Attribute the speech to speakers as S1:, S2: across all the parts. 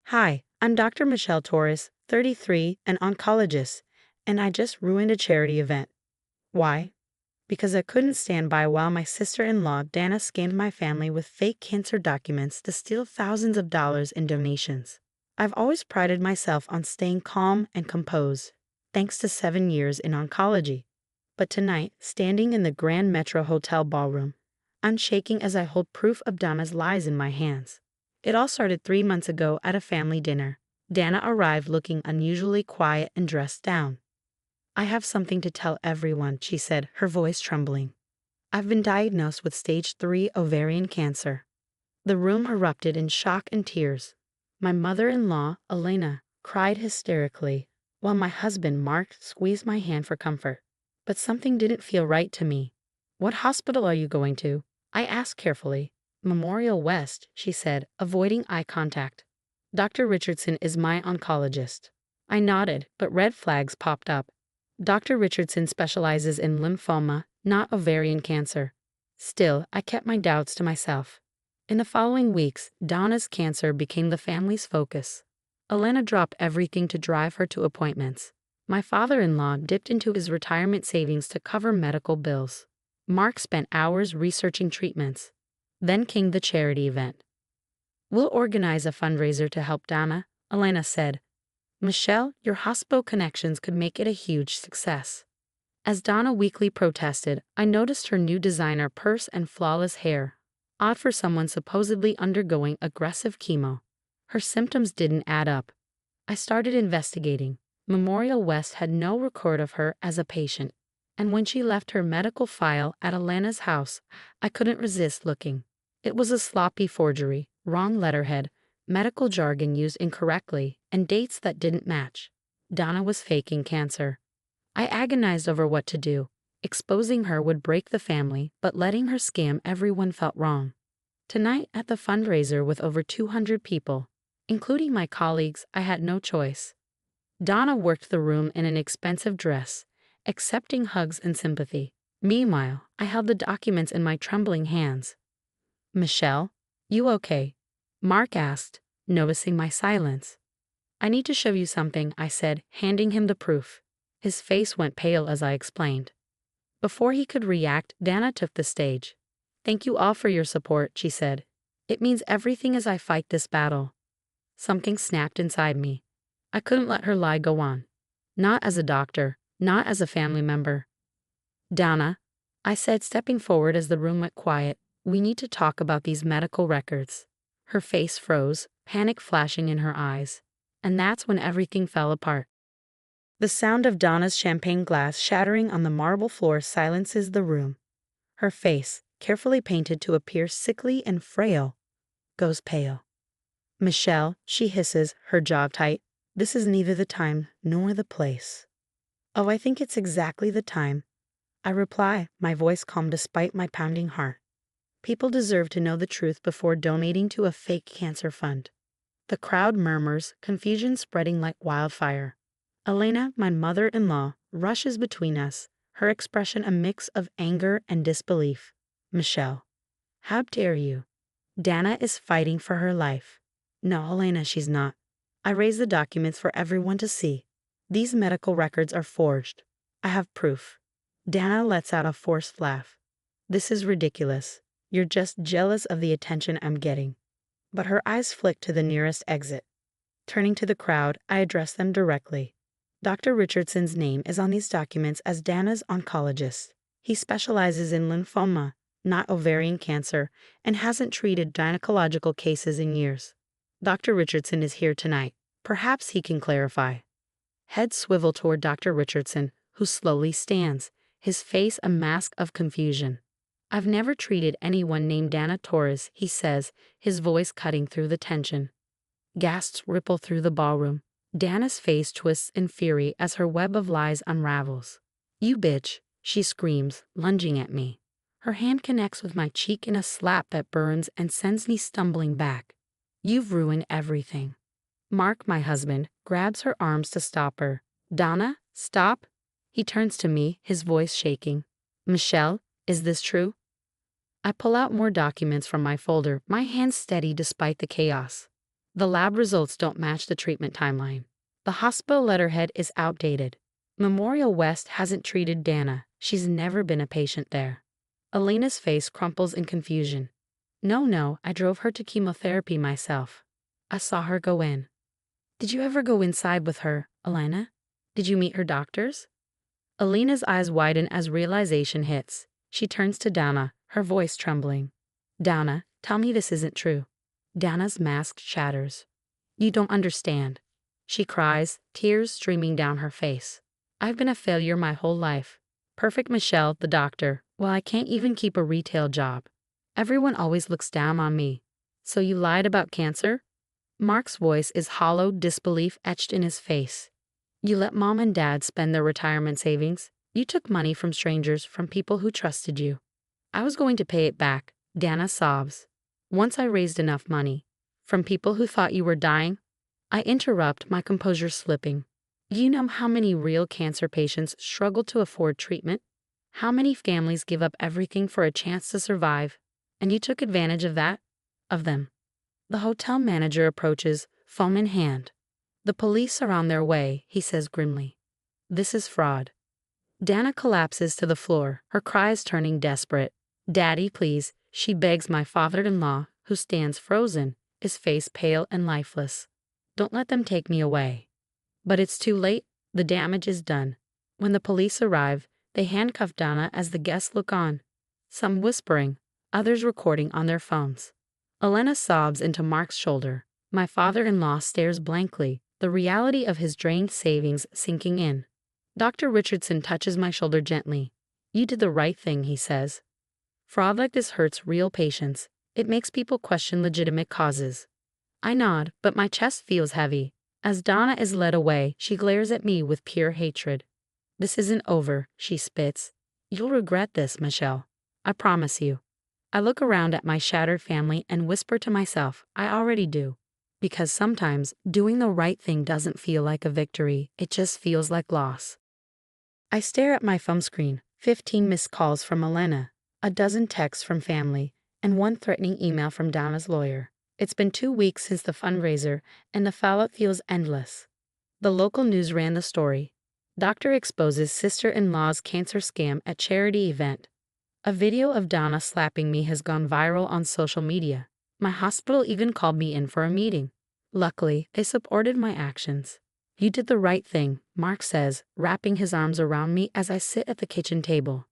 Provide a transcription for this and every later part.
S1: Hi, I'm Dr. Michelle Torres, 33, an oncologist, and I just ruined a charity event. Why? Because I couldn't stand by while my sister-in-law Dana scammed my family with fake cancer documents to steal thousands of dollars in donations. I've always prided myself on staying calm and composed, thanks to 7 years in oncology. But tonight, standing in the Grand Metro Hotel ballroom, I'm shaking as I hold proof of Dana's lies in my hands. It all started 3 months ago at a family dinner. Dana arrived looking unusually quiet and dressed down. "I have something to tell everyone," she said, her voice trembling. "I've been diagnosed with stage 3 ovarian cancer." The room erupted in shock and tears. My mother-in-law, Elena, cried hysterically, while my husband, Mark, squeezed my hand for comfort. But something didn't feel right to me. "What hospital are you going to?" I asked carefully. "Memorial West," she said, avoiding eye contact. "Dr. Richardson is my oncologist." I nodded, but red flags popped up. Dr. Richardson specializes in lymphoma, not ovarian cancer. Still, I kept my doubts to myself. In the following weeks, Donna's cancer became the family's focus. Elena dropped everything to drive her to appointments. My father-in-law dipped into his retirement savings to cover medical bills. Mark spent hours researching treatments. Then came the charity event. "We'll organize a fundraiser to help Donna," Elena said. "Michelle, your hospital connections could make it a huge success." As Donna weakly protested, I noticed her new designer purse and flawless hair. Odd for someone supposedly undergoing aggressive chemo. Her symptoms didn't add up. I started investigating. Memorial West had no record of her as a patient. And when she left her medical file at Elena's house, I couldn't resist looking. It was a sloppy forgery, wrong letterhead, medical jargon used incorrectly, and dates that didn't match. Donna was faking cancer. I agonized over what to do. Exposing her would break the family, but letting her scam everyone felt wrong. Tonight at the fundraiser with over 200 people, including my colleagues, I had no choice. Donna worked the room in an expensive dress, accepting hugs and sympathy. Meanwhile, I held the documents in my trembling hands. "Michelle, you okay?" Mark asked, noticing my silence. "I need to show you something," I said, handing him the proof. His face went pale as I explained. Before he could react, Dana took the stage. "Thank you all for your support," she said. "It means everything as I fight this battle." Something snapped inside me. I couldn't let her lie go on. Not as a doctor, not as a family member. "Dana," I said, stepping forward as the room went quiet, "we need to talk about these medical records." Her face froze, panic flashing in her eyes. And that's when everything fell apart. The sound of Donna's champagne glass shattering on the marble floor silences the room. Her face, carefully painted to appear sickly and frail, goes pale. "Michelle," she hisses, her jaw tight, "this is neither the time nor the place." "Oh, I think it's exactly the time," I reply, my voice calm despite my pounding heart. People deserve to know the truth before donating to a fake cancer fund. The crowd murmurs, confusion spreading like wildfire. Elena, my mother-in-law, rushes between us, her expression a mix of anger and disbelief. "Michelle, how dare you? Dana is fighting for her life." "No, Elena, she's not." I raise the documents for everyone to see. "These medical records are forged. I have proof." Dana lets out a forced laugh. "This is ridiculous. You're just jealous of the attention I'm getting." But her eyes flick to the nearest exit. Turning to the crowd, I address them directly. "Dr. Richardson's name is on these documents as Dana's oncologist. He specializes in lymphoma, not ovarian cancer, and hasn't treated gynecological cases in years. Dr. Richardson is here tonight. Perhaps he can clarify." Heads swivel toward Dr. Richardson, who slowly stands, his face a mask of confusion. "I've never treated anyone named Dana Torres," he says, his voice cutting through the tension. Gasps ripple through the ballroom. Dana's face twists in fury as her web of lies unravels. "You bitch," she screams, lunging at me. Her hand connects with my cheek in a slap that burns and sends me stumbling back. "You've ruined everything." Mark, my husband, grabs her arms to stop her. "Donna, stop." He turns to me, his voice shaking. "Michelle, is this true?" I pull out more documents from my folder, my hands steady despite the chaos. The lab results don't match the treatment timeline. The hospital letterhead is outdated. Memorial West hasn't treated Dana. She's never been a patient there. Elena's face crumples in confusion. No, I drove her to chemotherapy myself. I saw her go in. Did you ever go inside with her, Elena? Did you meet her doctors? Elena's eyes widen as realization hits. She turns to Dana, her voice trembling. Dana, tell me this isn't true. Dana's mask shatters. You don't understand. She cries, tears streaming down her face. I've been a failure my whole life. Perfect Michelle, the doctor. Well, I can't even keep a retail job. Everyone always looks down on me. So you lied about cancer? Mark's voice is hollow disbelief etched in his face. You let mom and dad spend their retirement savings. You took money from strangers, from people who trusted you. I was going to pay it back, Dana sobs. Once I raised enough money. From people who thought you were dying? I interrupt, my composure slipping. You know how many real cancer patients struggle to afford treatment? How many families give up everything for a chance to survive? And you took advantage of that? Of them. The hotel manager approaches, phone in hand. The police are on their way, he says grimly. This is fraud. Dana collapses to the floor, her cries turning desperate. Daddy, please, she begs my father-in-law, who stands frozen, his face pale and lifeless. Don't let them take me away. But it's too late, the damage is done. When the police arrive, they handcuff Dana as the guests look on. Some whispering, others recording on their phones. Elena sobs into Mark's shoulder. My father-in-law stares blankly, the reality of his drained savings sinking in. Dr. Richardson touches my shoulder gently. You did the right thing, he says. Fraud like this hurts real patients. It makes people question legitimate causes. I nod, but my chest feels heavy. As Dana is led away, she glares at me with pure hatred. This isn't over, she spits. You'll regret this, Michelle. I promise you. I look around at my shattered family and whisper to myself, I already do. Because sometimes, doing the right thing doesn't feel like a victory, it just feels like loss. I stare at my phone screen, 15 missed calls from Elena, a dozen texts from family, and one threatening email from Dana's lawyer. It's been 2 weeks since the fundraiser, and the fallout feels endless. The local news ran the story. Doctor exposes sister-in-law's cancer scam at charity event. A video of Dana slapping me has gone viral on social media. My hospital even called me in for a meeting. Luckily, they supported my actions. You did the right thing, Mark says, wrapping his arms around me as I sit at the kitchen table.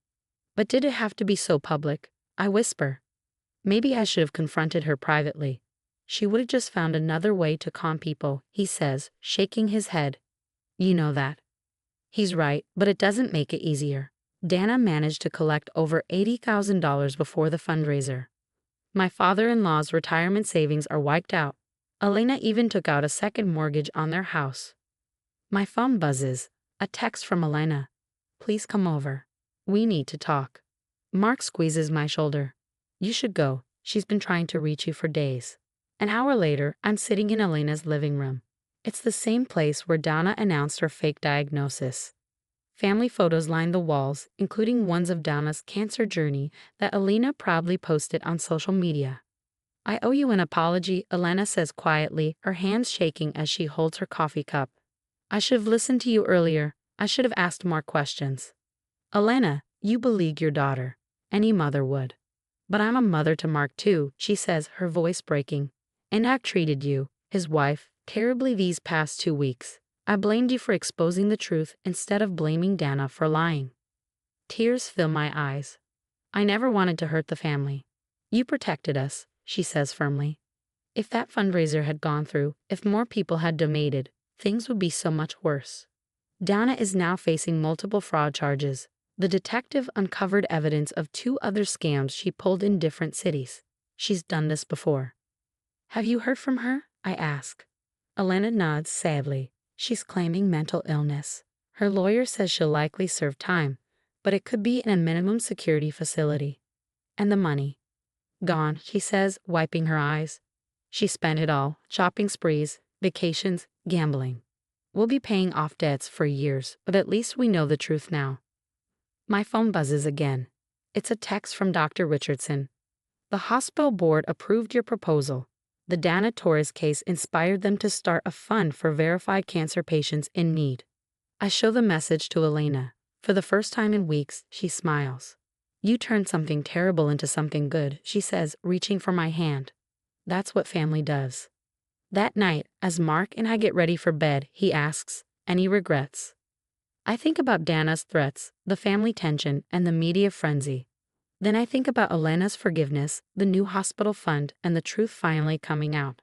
S1: But did it have to be so public? I whisper. Maybe I should have confronted her privately. She would have just found another way to con people, he says, shaking his head. You know that. He's right, but it doesn't make it easier. Dana managed to collect over $80,000 before the fundraiser. My father-in-law's retirement savings are wiped out. Elena even took out a second mortgage on their house. My phone buzzes. A text from Elena. Please come over. We need to talk. Mark squeezes my shoulder. You should go. She's been trying to reach you for days. An hour later, I'm sitting in Elena's living room. It's the same place where Dana announced her fake diagnosis. Family photos line the walls, including ones of Dana's cancer journey that Elena proudly posted on social media. I owe you an apology, Elena says quietly, her hands shaking as she holds her coffee cup. I should have listened to you earlier. I should have asked more questions. Elena, you beleagued your daughter. Any mother would. But I'm a mother to Mark too, she says, her voice breaking. And I've treated you, his wife, terribly these past 2 weeks. I blamed you for exposing the truth instead of blaming Dana for lying. Tears fill my eyes. I never wanted to hurt the family. You protected us, she says firmly. If that fundraiser had gone through, if more people had donated, things would be so much worse. Dana is now facing multiple fraud charges. The detective uncovered evidence of 2 other scams she pulled in different cities. She's done this before. Have you heard from her? I ask. Elena nods sadly. She's claiming mental illness. Her lawyer says she'll likely serve time, but it could be in a minimum security facility. And the money? Gone, she says, wiping her eyes. She spent it all, shopping sprees, vacations, gambling. We'll be paying off debts for years, but at least we know the truth now. My phone buzzes again. It's a text from Dr. Richardson. The hospital board approved your proposal. The Dana Torres case inspired them to start a fund for verified cancer patients in need. I show the message to Elena. For the first time in weeks, she smiles. "You turned something terrible into something good," she says, reaching for my hand. That's what family does. That night, as Mark and I get ready for bed, he asks, "Any regrets?" I think about Dana's threats, the family tension, and the media frenzy. Then I think about Elena's forgiveness, the new hospital fund, and the truth finally coming out.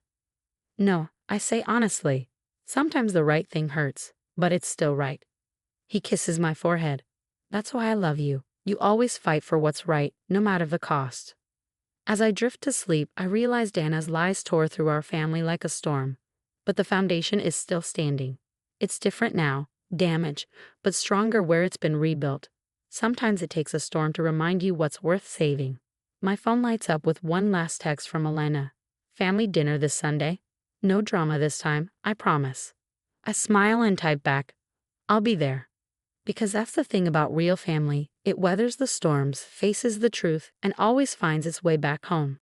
S1: No, I say honestly. Sometimes the right thing hurts, but it's still right. He kisses my forehead. "That's why I love you. You always fight for what's right, no matter the cost." As I drift to sleep, I realize Dana's lies tore through our family like a storm. But the foundation is still standing. It's different now, damaged, but stronger where it's been rebuilt. Sometimes it takes a storm to remind you what's worth saving. My phone lights up with one last text from Elena. "Family dinner this Sunday. No drama this time, I promise." I smile and type back, "I'll be there." Because that's the thing about real family. It weathers the storms, faces the truth, and always finds its way back home.